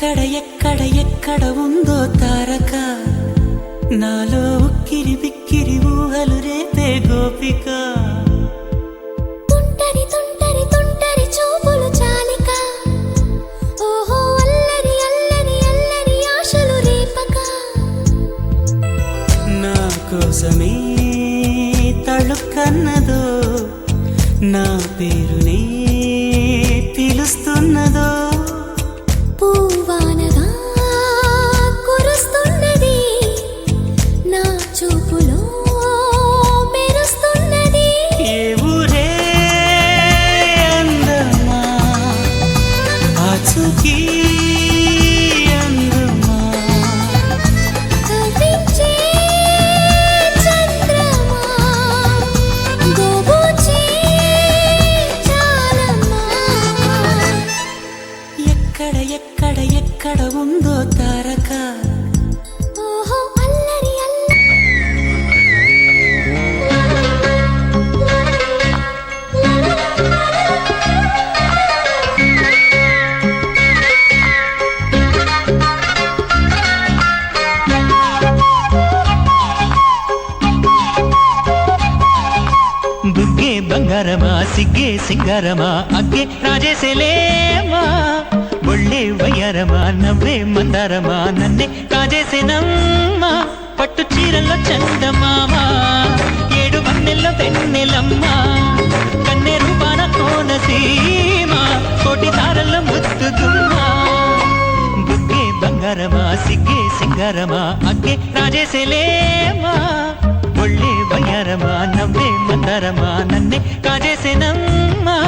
ఎక్కడ ఎక్కడ ఎక్కడ ఉందో తారక నాలో ఉక్కిరి బిక్కిరి ఊహలు రేపే గోపిక తుంటరి తుంటరి తుంటరి చూపులు చాలిక ఓహో అల్లరి అల్లరి అల్లరి ఆశలు రేపక నా కోసమే తళుక్కన్నదో నా పేరునే పిలుస్తున్నదో పూవానగా కురుస్తున్నది నా చూపులో మెరుస్తున్నది ఏ ఊరే అందమా ఆచూకీ అందమా కవించే చంద్రమా గోబూచే చాలమ్మా ఎక్కడ ఎక్కడ ఎక్కడ ఉందో తారక ఓహో అల్లరి బుగ్గే బంగారమా సిగ్గే సింగారమా అగ్గే రాజేసేలేమా ఒళ్ళే వయ్యారమా నవ్వే మందారమా నన్నే కాజేసేనమ్మా పట్టు చీరల్లో చందమామా ఏడు వన్నెల్లో వెన్నెలమ్మా కన్నె రూపాన కోనసీమ కోటి తారల్లో ముద్దుగుమ్మా బుగ్గే బంగారమా సిగ్గే సింగారమా అగ్గే రాజేసేలేమా ఒళ్ళే వయ్యారమా నవ్వే మందారమా నన్నే కాజేసేనమ్మా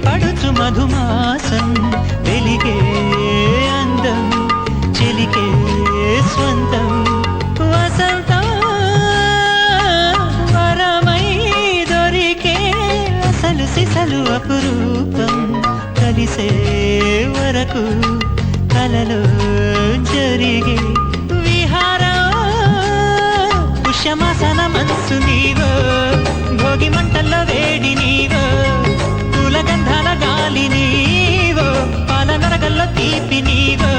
పడుచు మధుమాసం వెలిగే అందం చెలికే స్వంతం వసంతం వరమై దొరికే అసలు సిసలు అపురూపం కలిసే వరకు కలలో జరిగే విహారం పుష్యమాసన మనసు నీవో భోగి మంటల్లో వేడి నీవో గంధాల గాలి నీవో పాల నరగల్లో తీపి నీవో